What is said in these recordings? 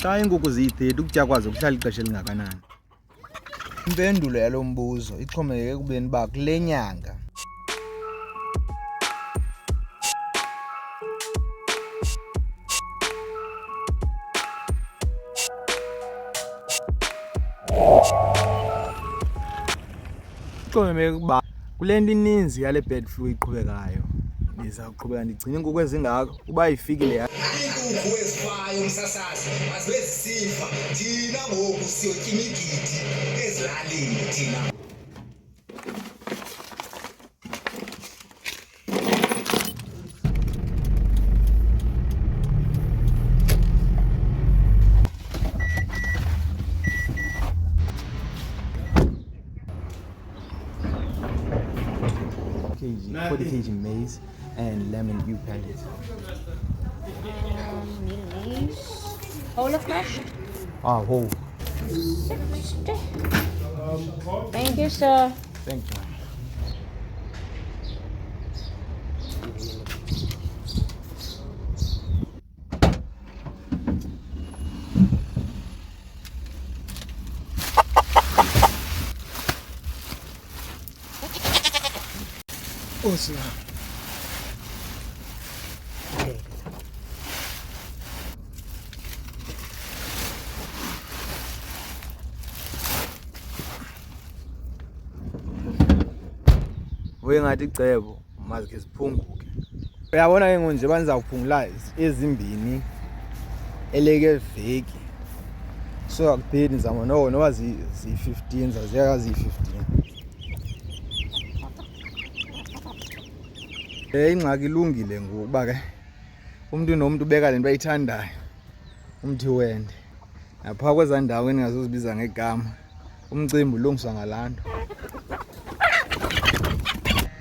Xa iinkukhu ziyi-30 ukutya kwazo kuhlala ixesha elingakanani? Impendulo yalo mbuzo ixhomekeke ekubeni uba kule nyanga ixhomekeke ukuba kule nto ininzi yale bird flu iqhubekayo ndiza kuqhubeka ndigcine iinkukhu ezingaka uba ifikile iinkukhu ezifayo umsasazi mazibe zisifa thina ngoku siyotya imigidi ezilalini thina. kg, 40 kg maize and lemon you pellets. Maize. Whole of fresh? Ah, whole. 60. Thank you, sir. Thank you. Awesome. Ngathi icebo mazike ziphunguke. Uyabona ke nje banizawuphungula ezimbini eleke veki. So akupheli nizama noba zi-15 zaziyaka ziyi-15. Ingxaki ilungile ngokuba ke umntu nomntu ubeka le nto ayithandayo. Umthi wende. Napha kwezaa ndawo endingazozibiza ngegama. Umcimbi ulungiswa ngalaa nto.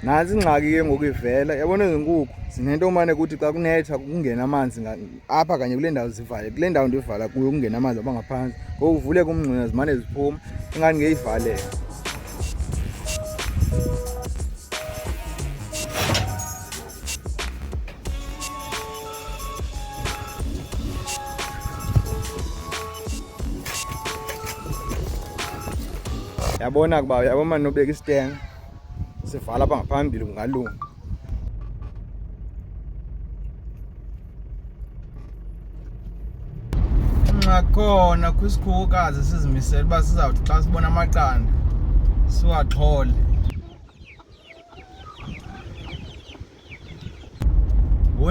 Nantsi ingxaki ke ngoku ivela. Yabona ezi nkukhu zinento omane kuthi xa kunetha kungena amanzi apha kanye kule ndawo zivale. Kule ndawo ndivala kuyo kungena amanzi apha ngaphantsi. Ngoku uvuleke umngxunya zimane ziphuma. Ingathi ngeyivaleka. Yabona kuba uyabona nobeka isitenga sivala apha ngaphambili kungalunga. Ngakhona kwisikhukukazi sizimisela uba sizawuthi xa sibona amaqanda siwaxhole.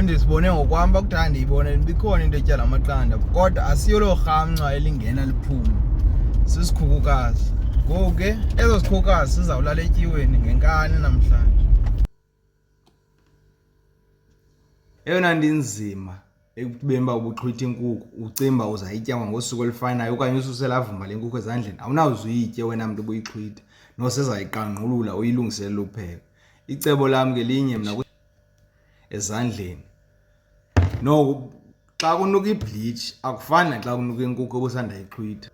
Ndisibone ngokwam uba kudala ndiyibone ibikhona into etya la maqanda kodwa asiyo loo rhamncwa elingena liphume sisikhukukazi. Ngoku ke ezo sikhukukazi sizawulala etyiweni ngenkani namhlanje. Eyona nto inzima ekubeni uba ubuxhwitha inkukhu ucimba uzayitya ngosuku olufanayo okanye ususe lavuma le nkukhu ezandleni awunawuzuyitye wena mntu ubuyixhwitha nosezayiqangqulula uyilungiselele upheka. Icebo lam ngelinye mna ezandleni. No, xa kunuka ibleach akufani naxa kunuka inkukhu obusandayixhwitha.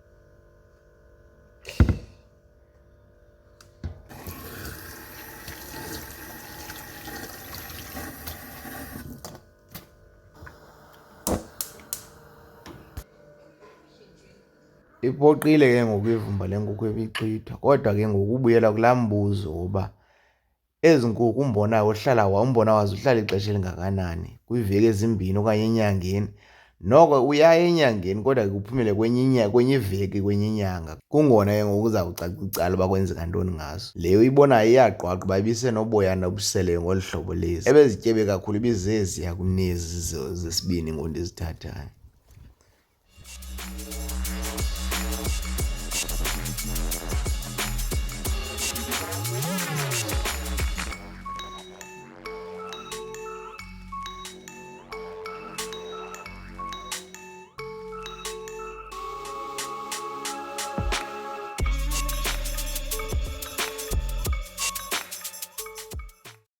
Ipoqile ke ngoku ivumba lenkukhu ebixhwithwa kodwa ke ngokubuyela kulaa mbuzo woba ezi nkukhu umbona wazo uhlala ixesha elingakanani kwiiveki ezimbini okanye enyangeni. Noko uyaya enyangeni kodwa ke uphumele kwenye iveki kwenye inyanga. Kungona ke ngoku uzawucaca icala uba kwenzeka ntoni ngazo. Le uyibonayo iyagqwagqa uba ibisenoboyana obuseleyo ngolu hlobo lezi. Ebezityebe kakhulu ibizeziya kunezi zesibini ngoku ndizithathayo.